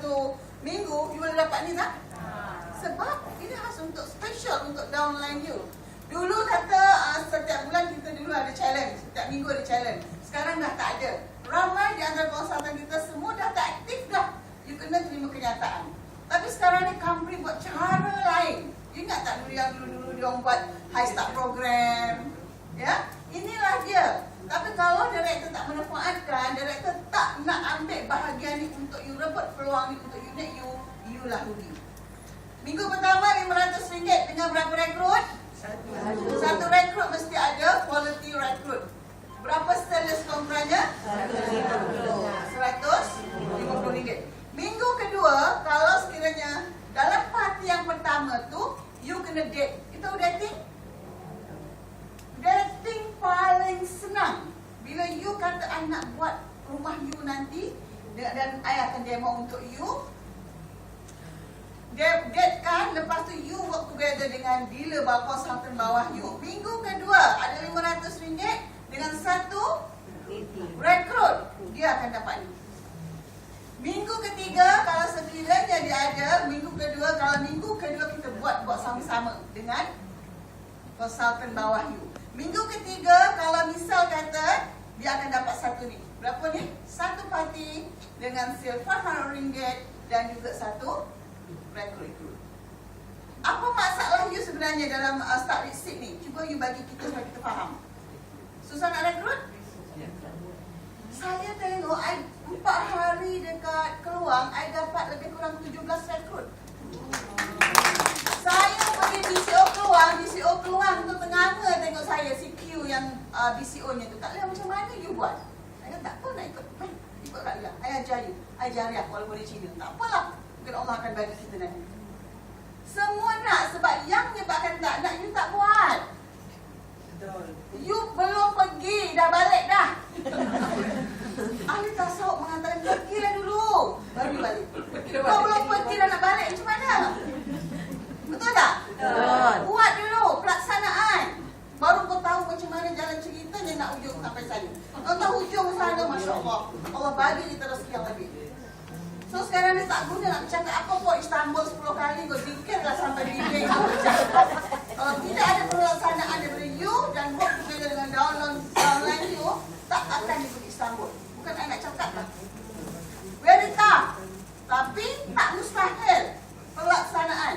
satu minggu, you boleh dapat ni tak? Sebab ini khas untuk special untuk downline you. Dulu kata setiap bulan kita dulu ada challenge, setiap minggu ada challenge. Sekarang dah tak ada. Ramai di antara konsultan kita semua dah tak aktif dah. You kena terima kenyataan. Tapi sekarang ni company buat cara lain. You ingat tak dulu yang dulu dia orang buat high start program? Ya, inilah dia. Tapi kalau director tak manfaatkan, director tak nak ambil bahagian ni untuk you, rebut peluang ni untuk unit you, you lah rugi. Minggu pertama RM500 dengan berapa rekrut? Satu rekrut mesti ada quality rekrut. Berapa sales kontranya? RM150. Minggu kedua, kalau sekiranya dalam parti yang pertama tu, you kena date. Kita dating? Dating paling senang. Bila you kata I nak buat rumah you nanti, dan I akan demo untuk you, date kan, lepas tu you work together dengan dealer konsultan bawah you. Minggu kedua ada RM500 dengan satu rekrut, dia akan dapat ni. Minggu ketiga kalau sekiranya dia ada, minggu kedua kita buat sama-sama dengan konsultan bawah you. Minggu ketiga kalau misal kata dia akan dapat satu ni. Berapa ni? Satu parti dengan sale RM400 dan juga satu rekrut. Apa masalah you sebenarnya dalam start receipt ni? Cuba you bagi kita supaya kita faham. Susah nak rekrut? Saya tengok 4 hari dekat Keluang, I dapat lebih kurang 17 rekrut. Saya pergi BCO Keluang tu tenganga tengok saya, si Q yang BCO-nya tu. Tak lihat macam mana you buat. Saya kata tak apa nak ikut. Ikut Kak Lia. I ajar you. I jariah walaupun dia Cina. Tak apalah. Mungkin Allah akan bagi kita nanti. Semua nak, sebab yang menyebabkan tak nak, you tak buat. You belum pergi, dah balik dah. Ahli tasawuf mengatakan pergilah dulu, baru balik. Kau belum pergi dah nak balik, macam mana? Betul tak? Betul. Buat dulu pelaksanaan, baru kau tahu macam mana jalan ceritanya nak hujung sampai sana. Kau tahu hujung sana, Masya Allah, Allah bagi kita rezeki yang lebih. So sekarang ni tak guna nak bercakap apa pun Istanbul 10 kali, kau fikirlah sampai bilik. Kalau tidak ada pelaksanaan daripada you dan work together dengan downline you, tak akan ikut Istanbul. Bukan saya nak cakap lah. Very tough. Tapi tak mustahil pelaksanaan.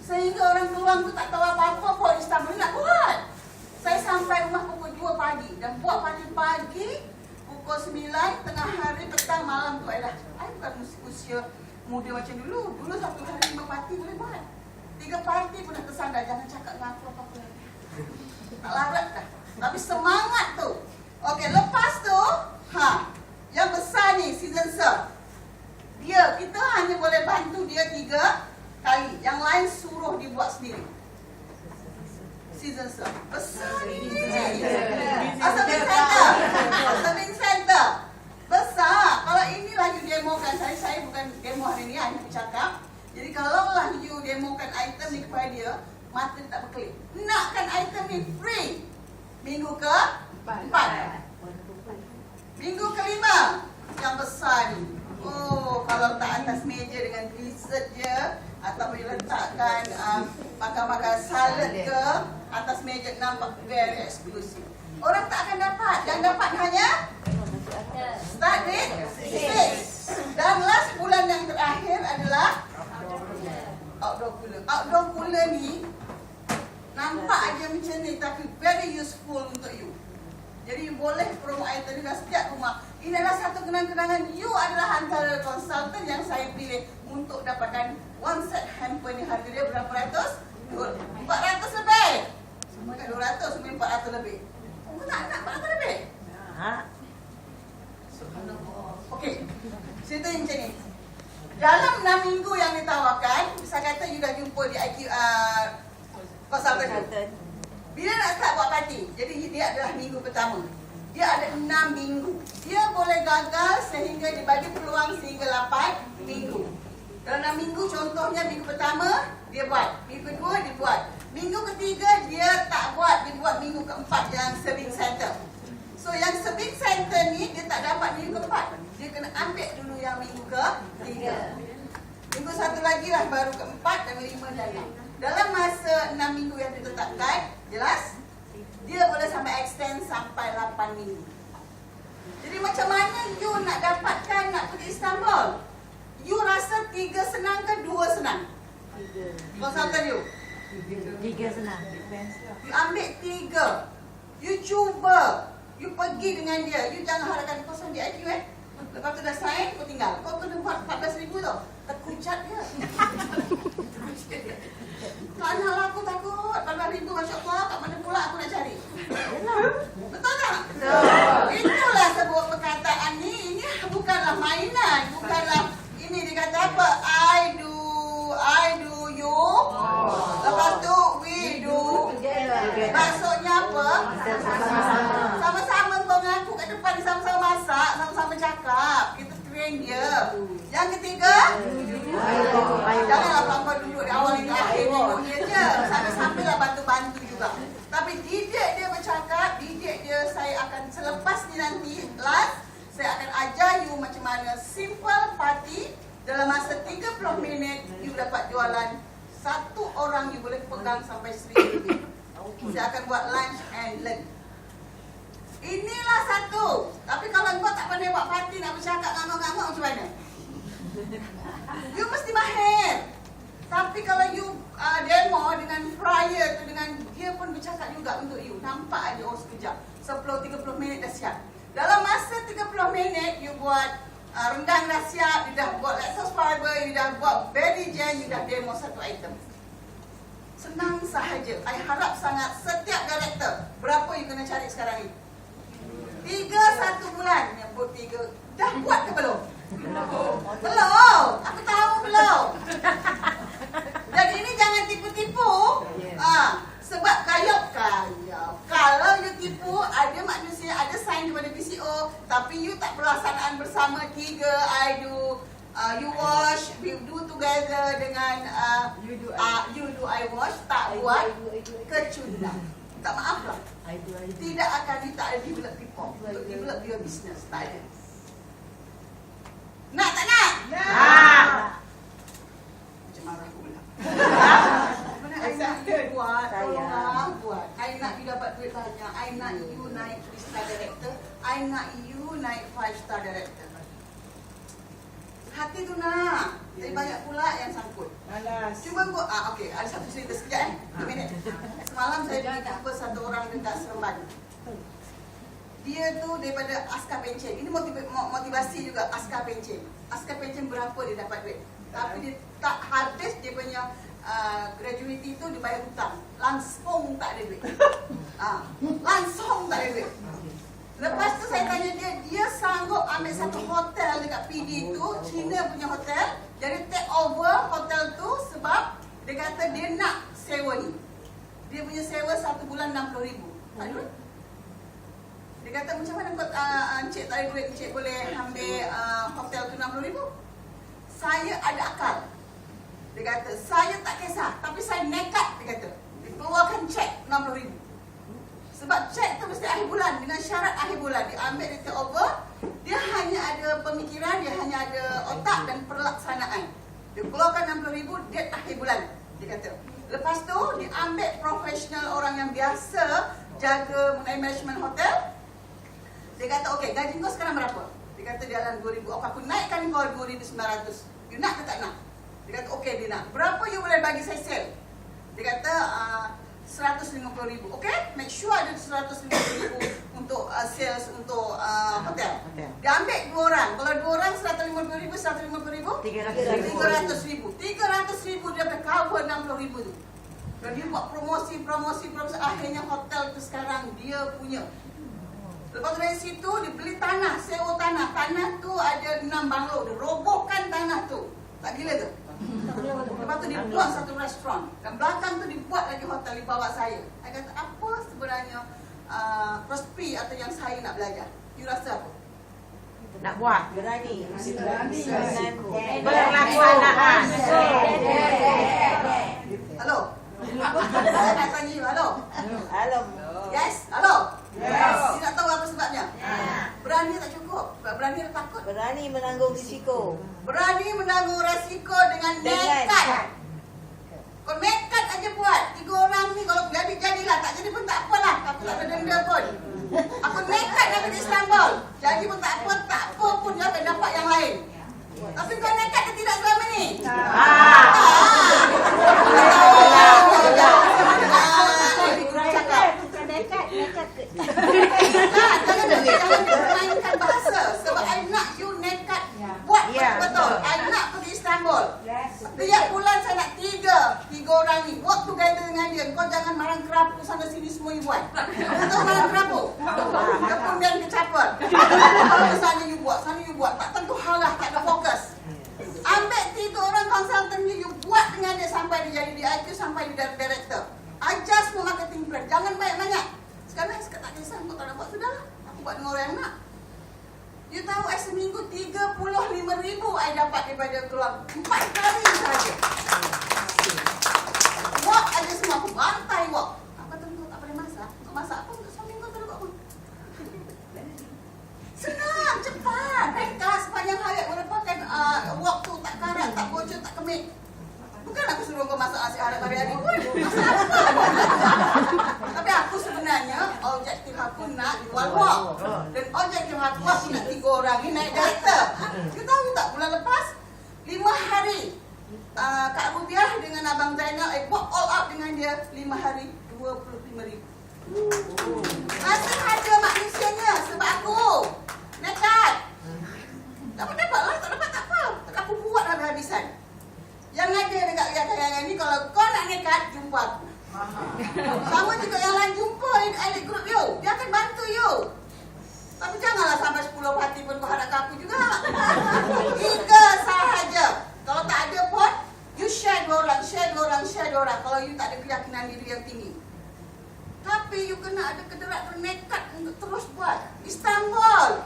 Sehingga orang Keluang tu tak tahu apa-apa pun Istanbul nak buat. Saya sampai rumah pukul 2 pagi dan buat pagi-pagi, pukul 9, tengah hari, petang, malam tu adalah. Saya bukan usia muda macam dulu. Dulu satu hari 5 parti boleh buat. 3 parti pun dah tersandar. Jangan cakap dengan aku apa-apa lagi. Tak larat dah. Tapi semangat tu. Okey, lepas tu, yang besar ni, season serve. Kita hanya boleh bantu dia 3 kali. Yang lain suruh dibuat sendiri. Season serve. Besar ni. Serving center. Besar. Kalau inilah you demokan, saya bukan demo hari ni, hanya bercakap. Jadi kalau lah you demokan item ni kepada dia, mata dia tak berkelip. Nakkan item ni free. Minggu ke-4. Minggu ke-5 yang besar ni. Oh, kalau tak atas meja dengan dessert je, ataupun letakkan makan-makan salad ke atas meja, nampak very exclusive. Orang tak akan dapat. Yang dapat hanya start date 6. Dan last bulan yang terakhir adalah outdoor cooler. Outdoor cooler ni nampak aja macam ni, tapi very useful untuk you. Jadi you boleh promo item ni dah setiap rumah. Ini adalah satu kenang-kenangan. You adalah antara konsultan yang saya pilih untuk dapatkan one set hamper ni. Harga dia berapa ratus? 400 lebih. Semua kat 200, semua 400 lebih. Oh, nak 400 lebih? Okey, cerita macam ni. Dalam 6 minggu yang ditawarkan, bisa kata you dah jumpa di IQ konsultan. Bila nak start buat parti, jadi dia adalah minggu pertama. Dia ada 6 minggu. Dia boleh gagal sehingga dibagi peluang sehingga 8 minggu. Dalam 6 minggu, contohnya minggu pertama dia buat, minggu kedua dia buat, minggu ketiga dia tak buat, dia buat minggu keempat yang serving center. So yang serving center ni dia tak dapat minggu keempat, dia kena ambil dulu yang minggu ketiga. mendanam. Dalam masa 6 minggu yang ditetapkan, jelas? Dia boleh sampai extend sampai 8 minggu. Jadi macam mana you nak dapatkan nak pergi Istanbul? You rasa 3 senang ke 2 senang? 3. Konsultan you? 3 senang. You ambil 3. You cuba. You pergi dengan dia. You jangan harapkan kosong di IQ Lepas tu dah sign, kau tinggal. Kau kena buat 14,000 tau. Terkucat dia. Anak aku takut 14,000 masuk kau, kat mana pula aku nak cari? Betul tak? Itulah sebuah perkataan ni. Ini bukanlah mainan. Bukanlah, ini dikata apa? I do, you. Lepas tu, we do. Maksudnya apa? Sama-sama kau mengaku kat depan, sama-sama masak, sama-sama cakap. Kita train dia. Yang ketiga, janganlah kau duduk di awal hingga akhir minggu dia je. Sambil-sambillah bantu-bantu juga. Tapi didik dia bercakap, didik dia, saya akan selepas ni nanti, last, saya akan ajar you macam mana simple party. Dalam masa 30 minit, you dapat jualan. Satu orang you boleh pegang sampai 1,000 lebih. Saya akan buat lunch and learn. Inilah satu. Tapi kalau kau tak pandai buat party, nak bercakap ngamuk-ngamuk macam mana? You mesti mahir. Tapi kalau you demo dengan prior tu, dengan dia pun bercakap juga untuk you. Nampak aja sekejap. 10-30 minit dah siap. Dalam masa 30 minit, you buat rendang dah siap, you dah buat lactose fiber, you dah buat berry jam, you dah demo satu item. Senang sahaja. I harap sangat setiap director, berapa you kena cari sekarang ni? 3-1 bulan. Yang buat 3. Dah buat ke belum? Belum. Aku tahu belum. Jadi ini jangan tipu-tipu. Sebab kalau you tipu, ada manusia, ada sign daripada PCO, tapi you tak pelaksanaan bersama 3, I do, you wash, we do together dengan you do, I wash, tak buat, kecundang. Tak maaf lah. Tidak akan tak ada develop people untuk develop your business. Tak ada. Nak tak nak? Nak. Macam marah pula. Mana I nak you buat, tolonglah buat. I nak you dapat duit banyak. I nak you naik 3-star director. I nak you naik 5-star director. Hati tu nak. Jadi banyak pula yang sangkut. Malas. Cuba kau, okey, ada satu cerita sekejap 2 minit. Semalam saya pergi jumpa satu orang dekat Seremban. Dia tu daripada Askar Pencen. Ini motivasi juga Askar Pencen. Askar Pencen berapa dia dapat duit. Tapi dia tak habis dia punya gratuity tu dia bayar hutang. Langsung tak ada duit. Langsung tak ada duit. Lepas tu saya tanya dia sanggup ambil satu hotel dekat PD tu, China punya hotel. Jadi take over hotel tu sebab dia kata dia nak sewa ni. Dia punya sewa 1 bulan 60,000. Tak ada duit. Dia kata macam mana kau encik tak ada duit, encik boleh ambil hotel tu 60,000? Saya ada akal. Dia kata saya tak kisah, tapi saya nekat. Dia kata dia keluarkan cek 60,000. Sebab cek tu mesti akhir bulan, dengan syarat akhir bulan. Dia ambil, dia take over. Dia hanya ada pemikiran, dia hanya ada otak dan pelaksanaan. Dia keluarkan 60,000, date akhir bulan. Dia kata. Lepas tu, dia ambil profesional orang yang biasa jaga management hotel. Dia kata, okey, gaji kau sekarang berapa? Dia kata dalam 2,000. Okay, aku naikkan kau 2,900. You nak ke tak nak? Dia kata, okey, dia nak. Berapa you boleh bagi saya sale? Dia kata, 150,000. Okey, make sure ada 150,000 untuk sales untuk hotel. Dia ambil 2 orang. Kalau 2 orang 150,000, 150,000, 300,000. 300,000 dia boleh cover 60,000 tu. Dan dia buat promosi. Akhirnya hotel tu sekarang dia punya. Lepas dari situ dia beli tanah, sewa tanah. Tanah tu ada 6 banglo. Dia robohkan tanah tu. Tak gila tu? Lepas tu dia buat satu restoran. Dan belakang tu dibuat lagi hotel, dibawa saya. Saya kata, apa sebenarnya resipi atau yang saya nak belajar? You rasa apa? Nak buat. Berani. Berlaksanaan. Halo? Saya nak tanya you, halo? Halo. Yes? Halo? Yes. You nak tahu apa sebabnya? Berani tak cukup. Berani atau takut? Berani menanggung risiko. Berani menanggung resiko dengan nekat. Kau nekat aja buat. 3 orang ni kalau jadi-jadilah, tak jadi pun tak apalah. Aku tak ada denda pun. Aku nekat nak pergi Istanbul. Jadi pun tak apa pun dia akan dapat yang lain. Tapi kau nekat ke tidak selama ni? Jangan mainkan bahasa. Sebab I nak you nekat buat betul-betul. I nak pergi Istanbul. Tiap bulan saya nak 3 orang ni work together dengan dia. Kau jangan marang kerapu sana sini semua you buat. Kau marang kerapu. Kemudian kecapur. Sana you buat. Tak tentu halah, tak ada fokus. Ambil 3 orang konsultan ni, you buat dengan dia sampai dia jadi DIQ, sampai dia jadi director. Ajar semua marketing plan. Jangan banyak-banyak. Sekarang saya tak kisah, kau tak nak buat, sudahlah. Aku buat dengan orang yang nak. You tahu, seminggu 35,000 I dapat daripada keluar 4 kali sahaja. Walk aja semua, aku bantai walk. Apa tentu tak boleh masak? Kau masak apa untuk seminggu tu buat apa? Senang, cepat. Ringkas sepanjang hari. Boleh pakai waktu tak karat, tak bocor, tak kemik. Bukan aku suruh kau masak nasi harap hari-hari pun. Masak apa? Tapi aku sebenarnya objektif aku nak jual walk. Dan objektif aku nak 3 orang ni naik director. You tahu tak bulan lepas 5 hari Kak Rubiah dengan Abang Zainal buat all up dengan dia 5 hari 25,000. Masih ada manusianya sebab aku nekat. Dapat-dapatlah, tak dapat tak apa. Aku buat habis-habisan. Yang ada dekat kayangan ni, kalau kau nak nekat, jumpa aku. Sama juga yang lain jumpa elite group you. Dia akan bantu you. Tapi janganlah sampai 10 parti pun kau harap ke aku juga. 3 sahaja. Kalau tak ada pun, you share 2 orang. Kalau you tak ada keyakinan diri yang tinggi. Tapi you kena ada kederat nekat untuk terus buat. Istanbul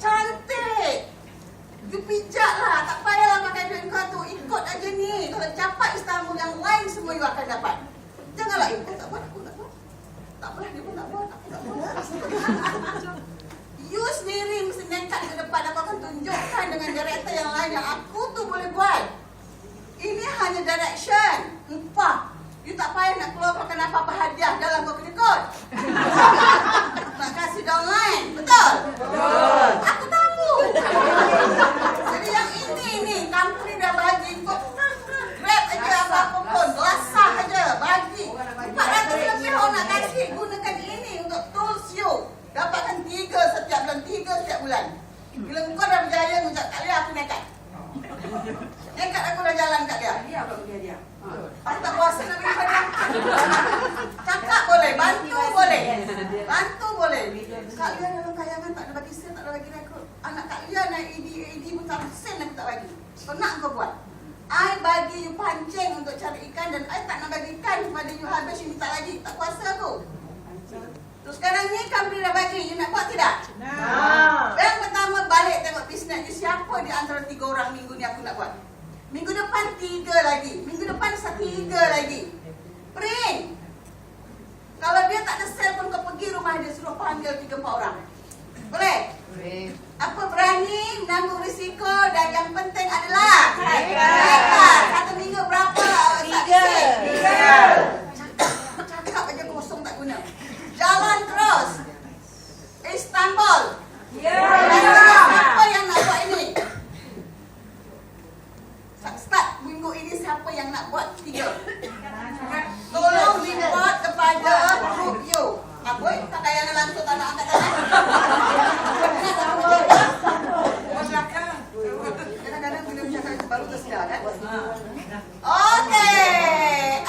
cantik. You pijaklah, tak payahlah pakai duit kau tu. Ikut aja ni. Kalau capai Istanbul, yang lain semua you akan dapat. Janganlah ikut, tak buat, aku tak buat. Tak apalah, dia pun tak buat, aku tak buat. You sendiri mesti nekat ke depan. Aku akan tunjukkan dengan director yang lain yang aku tu boleh buat. Ini hanya direction. Empah. You tak payah nak keluarkan apa-apa hadiah dalam kau kedekut. Nak kasih downline. Betul? Betul. Aku tahu. Jadi yang ini ni, company dah bagi kau. Grab aja apa-apa pun. Lasah aja. Bagi. 400 lebih orang nak kasih. Gunakan ini untuk tools you. Dapatkan 3 setiap bulan. 3 setiap bulan. Bila kau dah berjaya, ngucap Kak Lia, aku nekat. Nekat aku dah jalan Kak Lia. Dia apa punya dia? Aku tak puasa nak bagi hadiah. Cakap boleh, bantu boleh. Bantu boleh. Kak Lia dalam kayangan tak ada bagi sen, tak ada bagi rekrut. Anak Kak Lia naik ED pun tak sen aku tak bagi. Kau nak kau buat. I bagi you pancing untuk cari ikan dan I tak nak bagi ikan kepada you habis you minta lagi. Tak puasa aku. Terus sekarang ni company dah bagi, you nak buat tidak? Nah. Yang pertama balik tengok bisnes you. Siapa di antara 3 orang minggu ni aku nak buat? Minggu depan 3 lagi. Minggu depan 3 lagi. Print. Kalau dia tak ada sale pun kau pergi rumah dia, suruh panggil 3-4 orang. Boleh? Boleh. Apa berani menanggung risiko dan yang penting adalah nekat. 1 minggu berapa? 3. Cakap aja kosong tak guna. Jalan terus. Istanbul. Siapa yang nak buat ini? Start minggu ini siapa yang nak buat 3? Tolong report kepada group you. Apa? Tak kayangan langsung tak nak angkat tangan. Kadang-kadang bila bercakap baru tersedar kan? Okey.